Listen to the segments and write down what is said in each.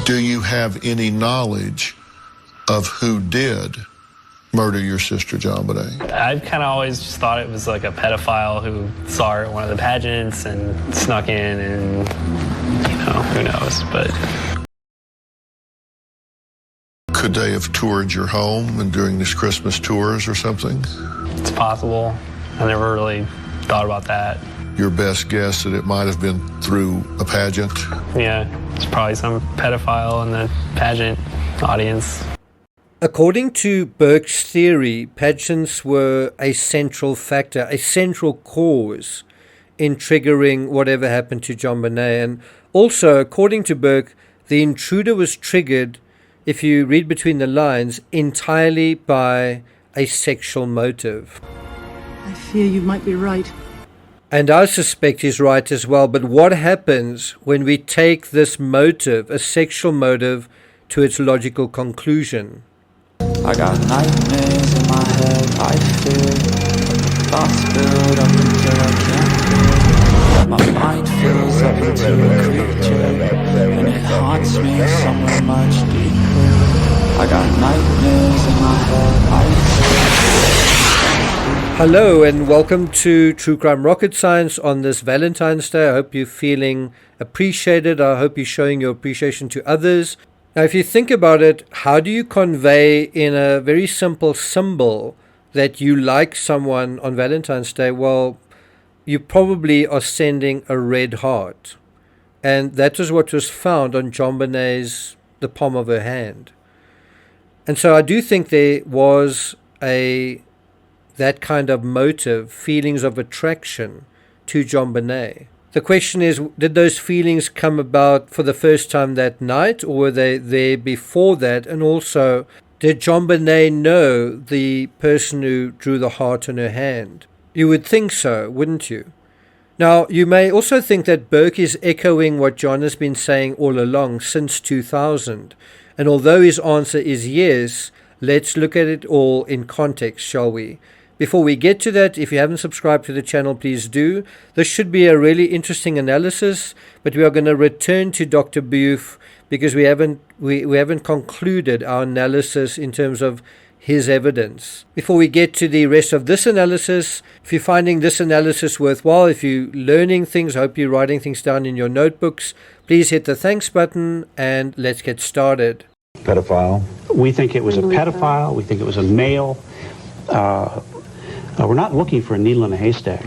Do you have any knowledge of who did murder your sister, JonBenet? I've kind of always just thought it was like a pedophile who saw her at one of the pageants and snuck in and, you know, who knows, but... Could they have toured your home and during these Christmas tours or something? It's possible. I never really thought about that. Your best guess that it might have been through a pageant? Yeah, it's probably some pedophile in the pageant audience. According to Burke's theory, pageants were a central factor, a central cause in triggering whatever happened to JonBenet. And also, according to Burke, the intruder was triggered, if you read between the lines, entirely by a sexual motive. I fear you might be right. And I suspect he's right as well. But what happens when we take this motive, a sexual motive, to its logical conclusion? I got nightmares in my head, I fear thoughts build up until I can't feel. My mind fills up into a creature, and it haunts me somewhere much deeper. I got nightmares in my head, I fear. Hello and welcome to True Crime Rocket Science on this Valentine's Day. I hope you're feeling appreciated. I hope you're showing your appreciation to others. Now, if you think about it, how do you convey in a very simple symbol that you like someone on Valentine's Day? Well, you probably are sending a red heart. And that was what was found on JonBenet's, the palm of her hand. And so I do think there was that kind of motive, feelings of attraction to JonBenet. The question is, did those feelings come about for the first time that night, or were they there before that? And also, did JonBenet know the person who drew the heart on her hand? You would think so, wouldn't you? Now, you may also think that Burke is echoing what John has been saying all along since 2000. And although his answer is yes, let's look at it all in context, shall we? Before we get to that, if you haven't subscribed to the channel, please do. This should be a really interesting analysis, but we are going to return to Dr. Booth because we haven't concluded our analysis in terms of his evidence. Before we get to the rest of this analysis, if you're finding this analysis worthwhile, if you're learning things, I hope you're writing things down in your notebooks, please hit the thanks button and let's get started. Pedophile? We think it was a pedophile. We think it was a male. We're not looking for a needle in a haystack.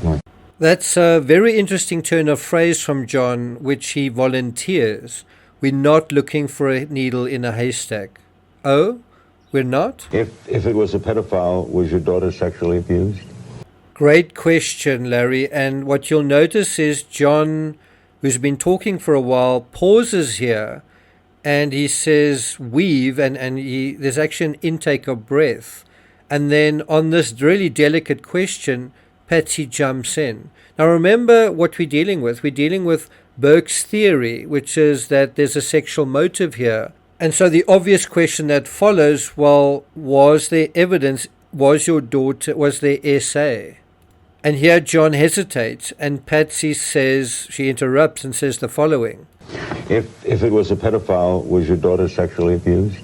That's a very interesting turn of phrase from John, which he volunteers. We're not looking for a needle in a haystack. Oh, we're not? If it was a pedophile, was your daughter sexually abused? Great question, Larry. And what you'll notice is John, who's been talking for a while, pauses here and he says weave, and there's actually an intake of breath. And then on this really delicate question, Patsy jumps in. Now remember what we're dealing with. We're dealing with Burke's theory, which is that there's a sexual motive here. And so the obvious question that follows, well, was there evidence? Was there SA? And here John hesitates, and Patsy says, she interrupts and says the following. If it was a pedophile, was your daughter sexually abused?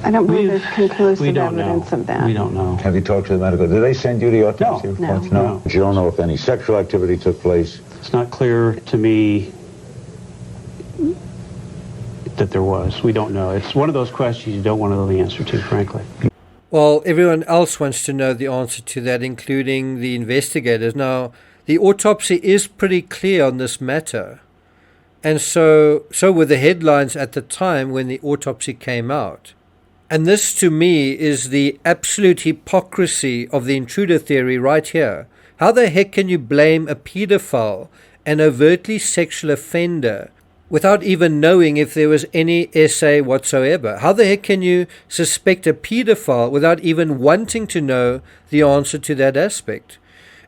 I don't believe there's conclusive evidence of that. We don't know. Have you talked to the medical? Did they send you the autopsy reports? No. But you don't know if any sexual activity took place? It's not clear to me that there was. We don't know. It's one of those questions you don't want to know the answer to, frankly. Well, everyone else wants to know the answer to that, including the investigators. Now, the autopsy is pretty clear on this matter. And so were the headlines at the time when the autopsy came out. And this, to me, is the absolute hypocrisy of the intruder theory right here. How the heck can you blame a pedophile, an overtly sexual offender, without even knowing if there was any SA whatsoever? How the heck can you suspect a pedophile without even wanting to know the answer to that aspect?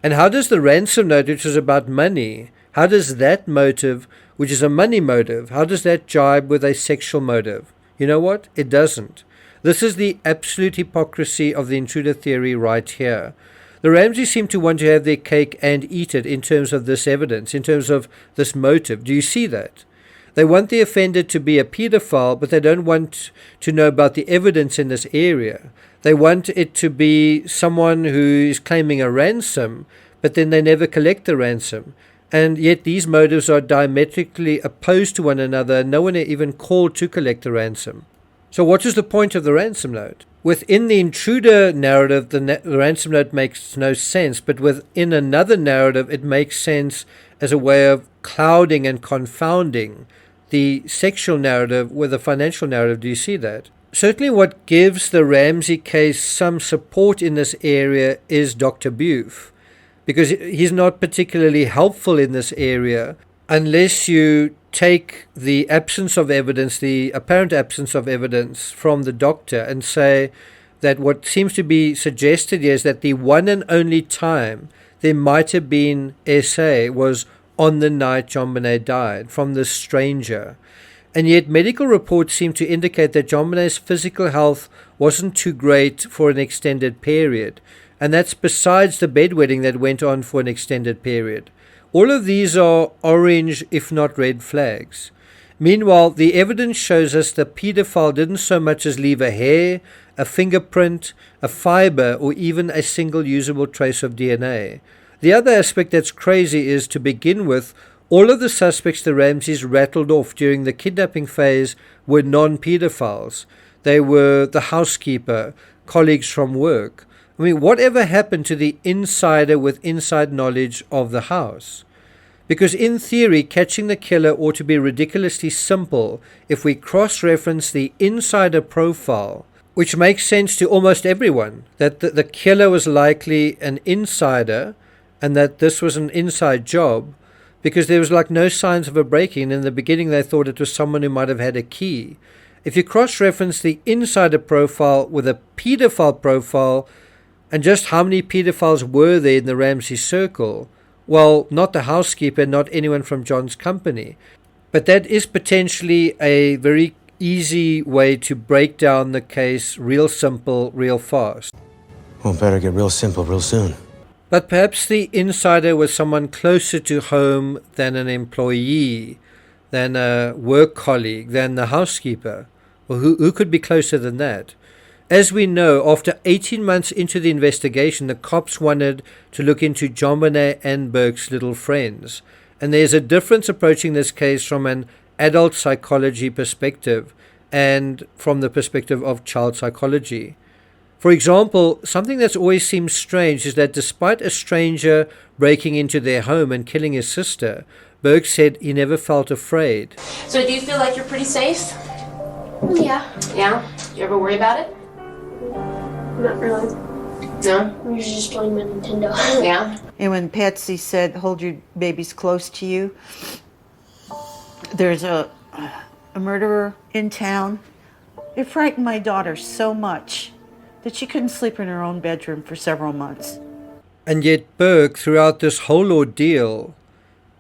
And how does the ransom note, which is about money, how does that motive, which is a money motive, how does that jibe with a sexual motive? You know what? It doesn't. This is the absolute hypocrisy of the intruder theory right here. The Ramseys seem to want to have their cake and eat it in terms of this evidence, in terms of this motive. Do you see that? They want the offender to be a pedophile, but they don't want to know about the evidence in this area. They want it to be someone who is claiming a ransom, but then they never collect the ransom. And yet these motives are diametrically opposed to one another. No one even called to collect the ransom. So what is the point of the ransom note? Within the Intruder narrative, the ransom note makes no sense, but within another narrative, it makes sense as a way of clouding and confounding the sexual narrative with the financial narrative. Do you see that? Certainly what gives the Ramsey case some support in this area is Dr. Booth, because he's not particularly helpful in this area unless you take the absence of evidence, the apparent absence of evidence from the doctor, and say that what seems to be suggested here is that the one and only time there might have been SA was on the night JonBenet died from this stranger. And yet medical reports seem to indicate that JonBenet's physical health wasn't too great for an extended period. And that's besides the bedwetting that went on for an extended period. All of these are orange, if not red flags. Meanwhile, the evidence shows us the pedophile didn't so much as leave a hair, a fingerprint, a fiber, or even a single usable trace of DNA. The other aspect that's crazy is, to begin with, all of the suspects the Ramseys rattled off during the kidnapping phase were non-pedophiles. They were the housekeeper, colleagues from work. I mean, whatever happened to the insider with inside knowledge of the house? Because in theory, catching the killer ought to be ridiculously simple if we cross-reference the insider profile, which makes sense to almost everyone, that the killer was likely an insider and that this was an inside job, because there was like no signs of a break-in. In the beginning, they thought it was someone who might have had a key. If you cross-reference the insider profile with a pedophile profile, and just how many pedophiles were there in the Ramsey circle? Well, not the housekeeper, not anyone from John's company. But that is potentially a very easy way to break down the case real simple, real fast. Well, better get real simple real soon. But perhaps the insider was someone closer to home than an employee, than a work colleague, than the housekeeper. Well, who could be closer than that? As we know, after 18 months into the investigation, the cops wanted to look into JonBenet and Burke's little friends. And there's a difference approaching this case from an adult psychology perspective and from the perspective of child psychology. For example, something that's always seemed strange is that despite a stranger breaking into their home and killing his sister, Burke said he never felt afraid. So do you feel like you're pretty safe? Yeah. Yeah? You ever worry about it? Not really. No? I'm usually just playing my Nintendo. Yeah? And when Patsy said, hold your babies close to you, there's a murderer in town. It frightened my daughter so much that she couldn't sleep in her own bedroom for several months. And yet Burke, throughout this whole ordeal,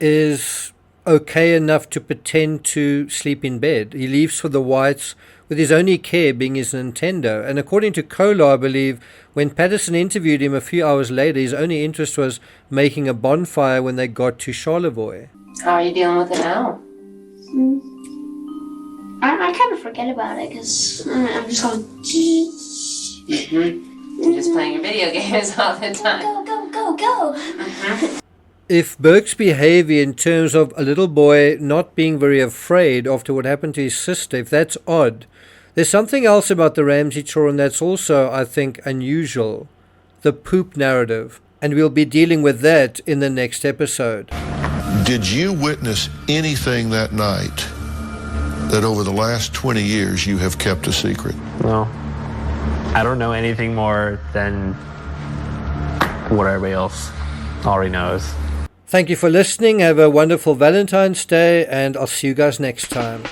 is okay enough to pretend to sleep in bed. He leaves for the Whites with his only care being his Nintendo. And according to Kolar, I believe, when Patterson interviewed him a few hours later, his only interest was making a bonfire when they got to Charlevoix. How are you dealing with it now? I kind of forget about it because I'm just going. You're just playing your video games all the time. Go. If Burke's behavior in terms of a little boy not being very afraid after what happened to his sister, if that's odd, there's something else about the Ramsey children that's also, I think, unusual. The poop narrative. And we'll be dealing with that in the next episode. Did you witness anything that night that over the last 20 years you have kept a secret? No. I don't know anything more than what everybody else already knows. Thank you for listening. Have a wonderful Valentine's Day, and I'll see you guys next time.